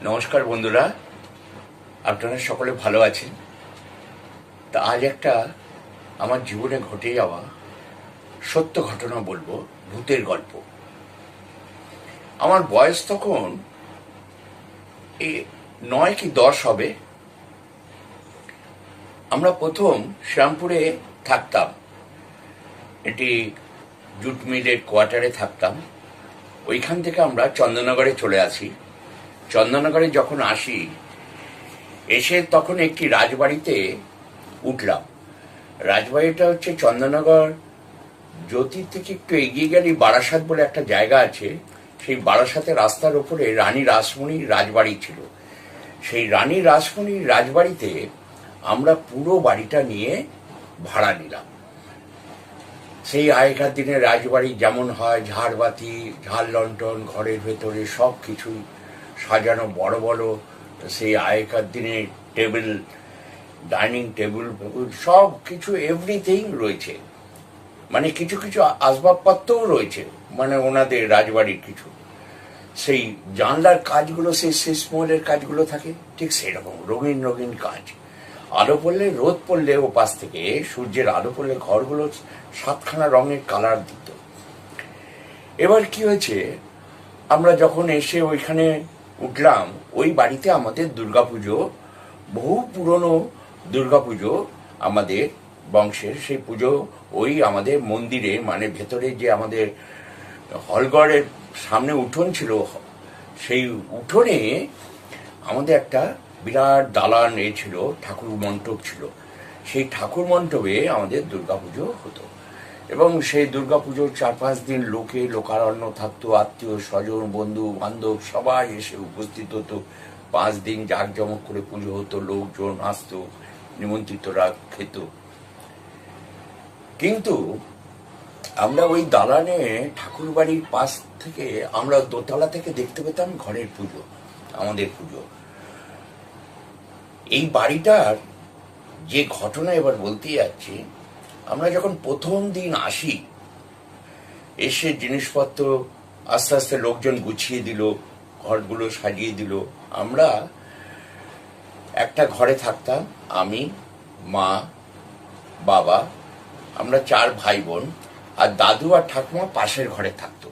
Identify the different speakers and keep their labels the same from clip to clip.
Speaker 1: নমস্কার বন্ধুরা, আপনারা সকলে ভালো আছেন। তা আজ একটা আমার জীবনে ঘটে যাওয়া সত্য ঘটনা বলবো, ভূতের গল্প। আমার বয়স তখন 9 কি 10 হবে। আমরা প্রথম শ্যামপুরে থাকতাম, এটি জুট মিলের কোয়ার্টারে থাকতাম। ওইখান থেকে আমরা চন্দননগরে চলে আসি। চন্দননগরে যখন আসি, এসে তখন একটি রাজবাড়িতে উঠলাম। রাজবাড়িটা হচ্ছে চন্দননগর জ্যোতির থেকে একটু এগিয়ে গেলে বারাসাত বলে একটা জায়গা আছে। সেই বারাসাতের রাস্তার ওপরে রানী রাসমণির রাজবাড়ি ছিল। সেই রানী রাসমণির রাজবাড়িতে আমরা পুরো বাড়িটা নিয়ে ভাড়া নিলাম। সেই আগেকার দিনের রাজবাড়ি যেমন হয়, ঝাড়বাতি, ঝাড় লণ্ঠন, ঘরের ভেতরে সব কিছুই সাজানো, বড় বড় সেই আগেকার দিনের টেবিল, ডাইনিং টেবিল, সব কিছু এভরিথিং রয়েছে। মানে কিছু কিছু আসবাবপত্রও রয়েছে, মানে ওনাদের রাজবাড়ির কিছু। সেই জানলার কাজগুলো, সেই শেষমহলের কাজগুলো থাকে ঠিক সেরকম রঙিন রঙিন কাজ। আলো পড়লে, রোদ পড়লে, ও পাশ থেকে সূর্যের আলো পড়লে ঘরগুলো 7খানা রঙের কালার দিত। এবার কি হয়েছে, আমরা যখন এসে ওইখানে উঠলাম, ওই বাড়িতে আমাদের দুর্গাপুজো, বহু পুরনো দুর্গাপুজো আমাদের বংশের, সেই পুজো ওই আমাদের মন্দিরে, মানে ভেতরে যে আমাদের হলঘরের সামনে উঠোন ছিল, সেই উঠোনে আমাদের একটা বিরাট দালান ছিল, ঠাকুর মণ্ডপ ছিল। সেই ঠাকুর মণ্ডপে আমাদের দুর্গাপুজো হতো এবং সেই দুর্গাপুজোর 4-5 দিন লোকারণ্য থাকতো। আত্মীয় স্বজন, বন্ধু বান্ধব সবাই এসে উপস্থিত হতো। 5 দিন জাঁকজমক করে পুজো হতো, লোকজন আসতো, নিমন্ত্রিতরা খেত। কিন্তু আমরা ওই দালানে ঠাকুর বাড়ির পাশ থেকে, আমরা দোতলা থেকে দেখতে পেতাম ঘরের পুজো, আমাদের পুজো। এই বাড়িটার যে ঘটনা এবার বলতে যাচ্ছি, আমরা যখন প্রথম দিন আসি, এসে জিনিসপত্র আস্তে আস্তে লোকজন গুছিয়ে দিল, ঘরগুলো সাজিয়ে দিল। আমরা একটা ঘরে থাকতাম, আমি, মা, বাবা, আমরা 4 ভাই বোন, আর দাদু আর ঠাকুমা পাশের ঘরে থাকতো।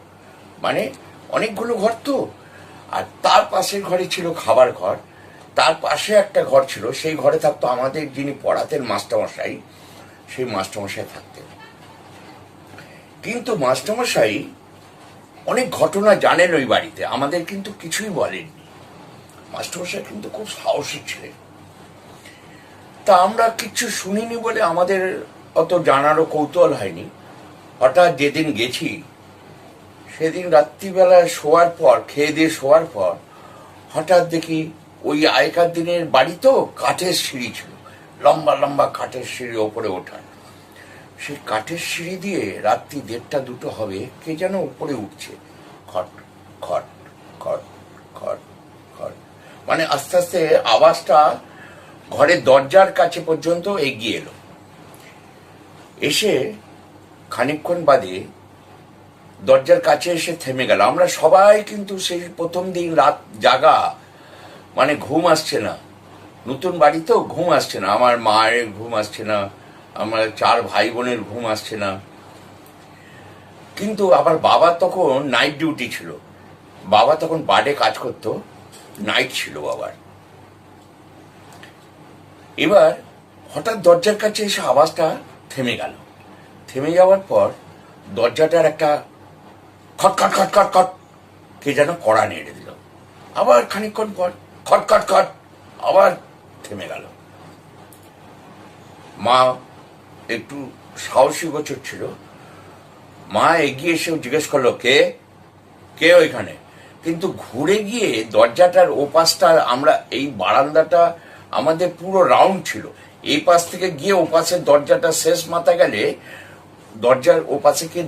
Speaker 1: মানে অনেকগুলো ঘর তো। আর তার পাশের ঘরে ছিল খাবার ঘর, তার পাশে একটা ঘর ছিল, সেই ঘরে থাকতো আমাদের যিনি পড়াতেন মাস্টারমশাই, সেই মাস্টারমশাই থাকতেন। কিন্তু মাস্টারমশাই অনেক ঘটনা জানেন ওই বাড়িতে, আমাদের কিন্তু কিছুই বলেননি। মাস্টারমশাই কিন্তু খুব সাহসী ছিলেন। তা আমরা কিছু শুনিনি বলে আমাদের অত জানারও কৌতূহল হয়নি। হঠাৎ যেদিন গেছি, সেদিন রাত্রিবেলা শোয়ার পর, খেয়ে দিয়ে শোয়ার পর, হঠাৎ দেখি ওই আগেকার দিনের বাড়ি তো, কাঠের সিঁড়ি ছিল, লম্বা লম্বা কাঠের সিঁড়ি, ওপরে ওঠার। সেই কাঠের সিঁড়ি দিয়ে রাত্রি 1:30-2 হবে, কে যেন উপরে উঠছে, খট খট খট খট খট। মানে আস্তে আস্তে আওয়াজটা ঘরের দরজার কাছে পর্যন্ত এগিয়ে এলো। এসে খানিকক্ষণ বাদে দরজার কাছে এসে থেমে গেল। আমরা সবাই কিন্তু সেই প্রথম দিন রাত জাগা, মানে ঘুম আসছে না, নতুন বাড়ি তো, ঘুম আসছে না। আমার মায়ের ঘুম আসছে না, আমার 4 ভাই বোনের ঘুম আসছে না। কিন্তু আবার বাবার তখন নাইট ডিউটি ছিল, বাবা তখন বাড়ে কাজ করতো, নাইট ছিল বাবার। এবার হঠাৎ দরজার কাছে এসে আওয়াজটা থেমে গেল। থেমে যাওয়ার পর দরজাটার একটা খটখট খটখট খট, কে যেন কড়া নেড়ে দিল। আবার খানিকক্ষণ পর খটখট খট, আবার থেমে গেল। মা একটু সাহসী গোচর ছিল, মা এগিয়ে এসে জিজ্ঞেস করলো, কে কে ওইখানে? কিন্তু ঘুরে গিয়ে দরজাটার ওপাশটা, আমরা এই বারান্দাটা আমাদের পুরো রাউন্ড ছিল, এই পাশ থেকে গিয়ে ওপাশের দরজাটা শেষ মাথা গেলে দরজার ওপাশে কে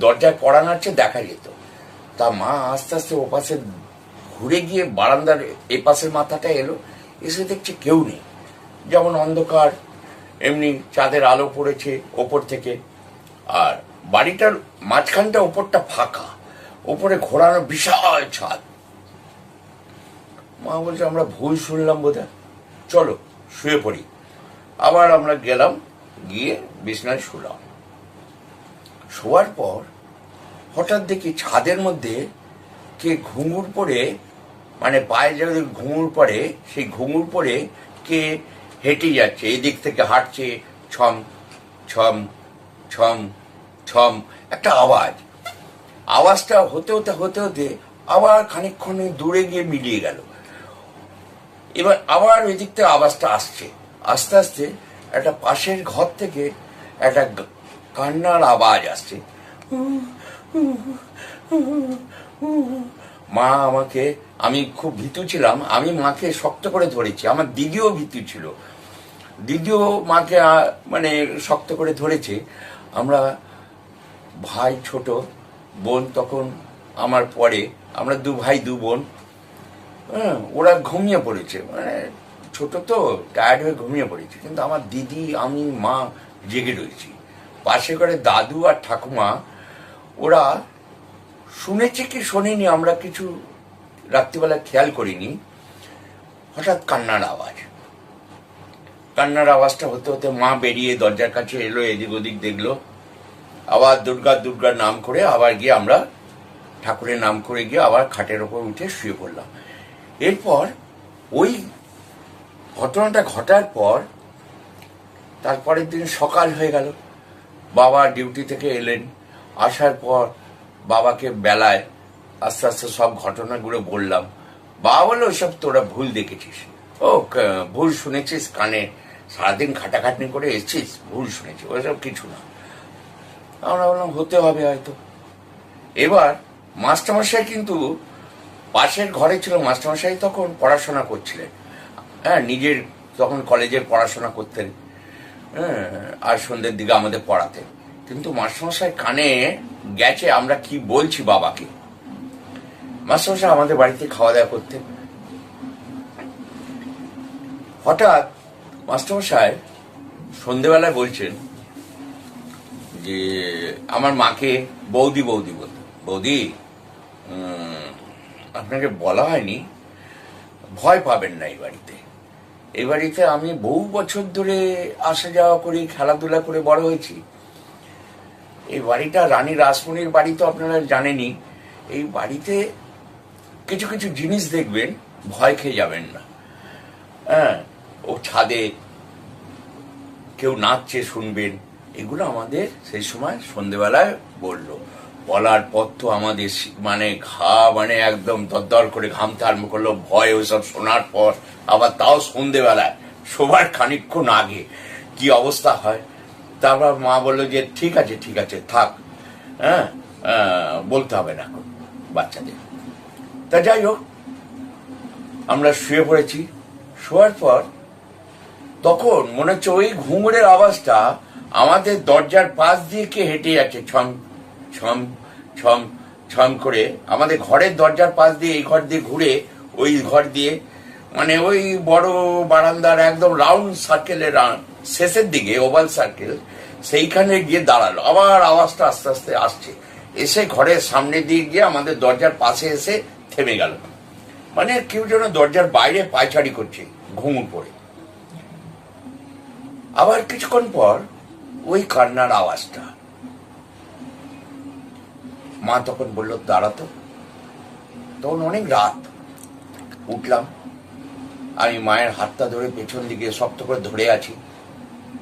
Speaker 1: দরজায় কড়া নাড়ছে দেখা যেত। তা মা আস্তে আস্তে ওপাশে ঘুরে গিয়ে বারান্দার এই পাশের মাথাটা এলো, এসে দেখছে কেউ নেই, যেমন অন্ধকার, এমনি চাঁদের আলো পড়েছে ওপর থেকে। আর বাড়িটার মাঝখানটা ওপরটা ফাঁকা, ওপরে ঘোরানো বিশাল ছাদ। মা বলছে আমরা ভুল শুনলাম বোধহয়, চলো শুয়ে পড়ি। আবার আমরা গেলাম, গিয়ে বিছনায় শুলাম। শোয়ার পর হঠাৎ দেখি ছাদের মধ্যে কে ঘুঙুর পরে, মানে পায়ে যদি ঘুঙুর পরে, সেই ঘুঙুর পরে কে হেঁটে যাচ্ছে, এদিক থেকে হাঁটছে, ছম ছম ছম ছম, একটা আওয়াজটা হতে হতে হতে হতে আবার খানিকক্ষণে দূরে গিয়ে মিলিয়ে গেল। এবার আবার ওই দিক থেকে আওয়াজটা আসছে, আস্তে আস্তে একটা পাশের ঘর থেকে একটা কান্নার আওয়াজ আসছে। মা আমাকে, আমি খুব ভীতু ছিলাম, আমি মাকে শক্ত করে ধরেছি। আমার দিদিও ভীতু ছিল, দিদিও মাকে মানে শক্ত করে ধরেছে। আমরা ভাই, ছোট বোন তখন আমার পরে, আমরা 2 ভাই 2 বোন। হ্যাঁ, ওরা ঘুমিয়ে পড়েছে, মানে ছোট তো টায়ার্ড হয়ে ঘুমিয়ে পড়েছে, কিন্তু আমার দিদি, আমি, মা জেগে রয়েছি। পাশে করে দাদু আর ঠাকুমা, ওরা শুনেছে কি শোনেনি আমরা কিছু রাত্রিবেলা খেয়াল করিনি। হঠাৎ কান্নার আওয়াজটা হতে হতে মা বেরিয়ে দরজার কাছে এলো, এদিক ওদিক দেখলো, আবার দুর্গা দুর্গার নাম করে আবার গিয়ে আমরা ঠাকুরের নাম করে গিয়ে আবার খাটের ওপর উঠে শুয়ে পড়লাম। এরপর ওই ঘটনাটা ঘটার পর তারপরের দিন সকাল হয়ে গেল, বাবা ডিউটি থেকে এলেন। আসার পর বাবাকে বেলায় আস্তে আস্তে সব ঘটনাগুলো বললাম। বাবা বললো ওইসব তোরা ভুল দেখেছিস, ও ভুল শুনেছিস, কানে সারাদিন খাটাখাটনি করে এসেছিস, ভুল শুনেছিস, ওইসব কিছু না। আমরা বললাম হতে হবে হয়তো। এবার মাস্টারমশাই কিন্তু পাশের ঘরে ছিল, মাস্টারমশাই তখন পড়াশোনা করছিলেন। হ্যাঁ, নিজের তখন কলেজের পড়াশোনা করতেন, হ্যাঁ, আর সন্ধ্যের দিকে আমাদের পড়াতেন। কিন্তু মাস্টারমশাই কানে গেছে আমরা কি বলছি বাবাকে। মাস্টারমশাই আমাদের বাড়িতে খাওয়া দাওয়া করতেন। হঠাৎ মাস্টারমশাই সন্ধ্যেবেলায় বলছেন যে আমার মাকে বৌদি বৌদি বলতেন, বৌদি আপনাকে বলা হয়নি, ভয় পাবেন না, এই বাড়িতে আমি বহু বছর ধরে আসা যাওয়া করি, খেলাধুলা করে বড় হয়েছি। এই বাড়িটা রানী রাসমণির বাড়ি, তো আপনারা জানেনই। এই বাড়িতে কিছু কিছু জিনিস দেখবেন, ভয় খেয়ে যাবেন না। হ্যাঁ, ও ছাদে কেউ নাচছে শুনবেন, এগুলো আমাদের সেই সময় সন্ধেবেলায় বললো। বলার পর তো আমাদের মানে মানে একদম দরদর করে ঘামতে আরম্ভ করলো, ভয় ওইসব শোনার পর। আবার তাও সন্ধেবেলায়, শোবার খানিকক্ষণ আগে কি অবস্থা হয়। তারপর মা বললো যে ঠিক আছে থাক, হ্যাঁ, বলতে হবে না বাচ্চাদের। তা যাই হোক, আমরা শুয়ে পড়েছি। শোয়ার পর তখন মনে হচ্ছে ওই ঘুঙুরের আওয়াজটা আমাদের দরজার পাশ দিয়ে কে হেঁটে যাচ্ছে, ছম ছম ছম ছম করে, আমাদের ঘরের দরজার পাশ দিয়ে এই ঘর দিয়ে ঘুরে ওই ঘর দিয়ে, মানে ওই বড় বারান্দার একদম রাউন্ড সার্কেলের শেষের দিকে, ওভাল সার্কেল, সেইখানে গিয়ে দাঁড়ালো। আবার আওয়াজটা আস্তে আস্তে আসছে, এসে ঘরের সামনে দিয়ে গিয়ে আমাদের দরজার পাশে এসে থেমে গেল। মানে কেউ যেন দরজার বাইরে পায়চারি করছে ঘুঙুর পরে। আবার কিছুক্ষণ পর ওই কান্নার আওয়াজটা। মা তখন বলল দাঁড়াতো। তখন অনেক রাত। উঠলাম, আমি মায়ের হাতটা ধরে পেছন দিকে শক্ত করে ধরে আছি।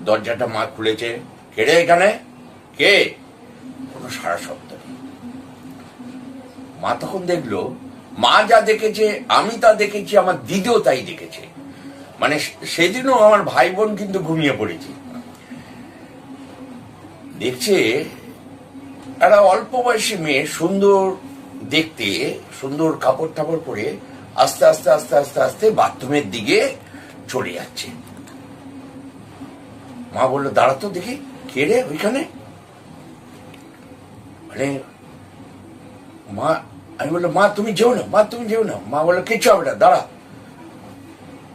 Speaker 1: দরজাটা মা খুলেছে, কে রে এখানে, কে? কোনো সারা শব্দ নেই। মা তখন দেখলো, মা যা দেখেছে আমি তা দেখেছি, আমার দিদিও তাই দেখেছে। মানে সেদিনও আমার ভাই বোন কিন্তু ঘুমিয়ে পড়েছি। দেখছে একটা অল্প বয়সী মেয়ে, সুন্দর দেখতে, সুন্দর কাপড় টাপড় পরে আস্তে আস্তে আস্তে আস্তে আস্তে বাথরুমের দিকে চলে যাচ্ছে। মা বললো দাঁড়াতো দেখি, কে রে ওইখানে? মানে মা, আমি বললো মা তুমি যেও না, মা তুমি যেও না। মা বললো কিচ্ছু হবে না, দাঁড়া।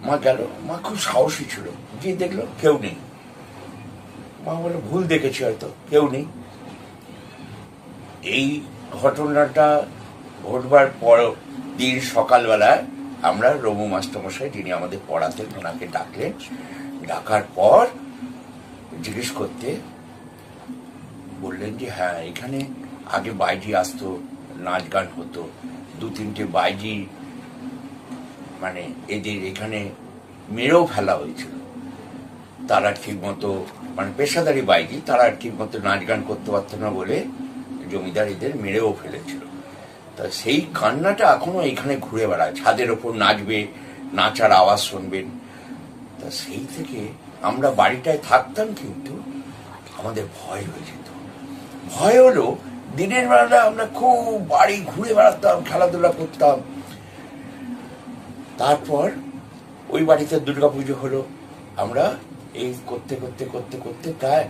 Speaker 1: মা গেল। মা খুব সাহসী ছিল, গিয়ে দেখলো কেউ নেই। মা বললো ভুল দেখেছি হয়তো, কেউ নেই। এই ঘটনাটা ঘটবার পর দিন সকালবেলায় আমরা রঘু মাস্টারমশাই যিনি আমাদের পড়াতেন ওনাকে ডাকলেন, ডাকার পর জিজ্ঞেস করতে বললেন যে হ্যাঁ এখানে আগে বাইজি আসতো, নাচ গান হতো, 2-3টে বাইজি মানে এদের এখানে মেরেও ফেলা হয়েছিল। তারা ঠিক মতো মানে পেশাদারি বাইজি, তারা ঠিক মতো নাচ গান করতে পারতো না বলে জমিদার এদের মেরেও ফেলেছিল। তা সেই কান্নাটা এখনো এখানে ঘুরে বেড়ায়, ছাদের ওপর নাচবে, নাচার আওয়াজ শুনবেন। তা সেই থেকে আমরা বাড়িটায় থাকতাম, কিন্তু আমাদের ভয় হয়ে যেত। ভয় হলো দিনের বেলা আমরা খুব বাড়ি ঘুরে বেড়াতাম, খেলাধুলা করতাম। তারপর ওই বাড়িতে দুর্গাপুজো হলো, আমরা এই করতে করতে করতে করতে প্রায়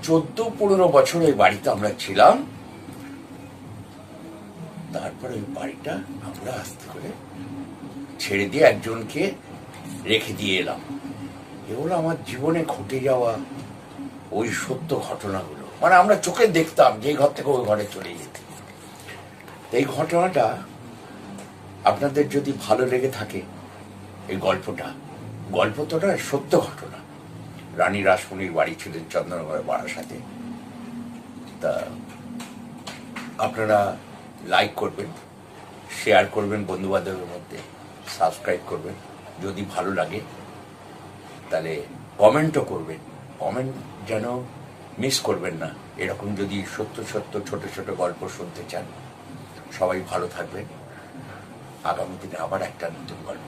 Speaker 1: 14-15 বছর ওই বাড়িতে আমরা ছিলাম। তারপরে ওই বাড়িটা আমরা আস্তে করে ছেড়ে দিয়ে একজনকে রেখে দিয়ে এলাম। এগুলো আমার জীবনে ঘটে যাওয়া ওই সত্য ঘটনাগুলো, মানে আমরা চোখে দেখতাম যে ঘর থেকে ওই ঘরে চলে যেতে। এই ঘটনাটা আপনাদের যদি ভালো লেগে থাকে, এই গল্পটা সত্য ঘটনা। রানী রাসমণির বাড়ি ছিলেন চন্দননগরের বারাসাতে। তা আপনারা লাইক করবেন, শেয়ার করবেন বন্ধু বান্ধবের মধ্যে, সাবস্ক্রাইব করবেন। যদি ভালো লাগে তাহলে কমেন্টও করবেন, কমেন্ট যেন মিস করবেন না। এরকম যদি সত্য সত্য ছোট ছোট গল্প শুনতে চান, সবাই ভালো থাকবেন। আগামী দিনে আবার একটা নতুন গল্প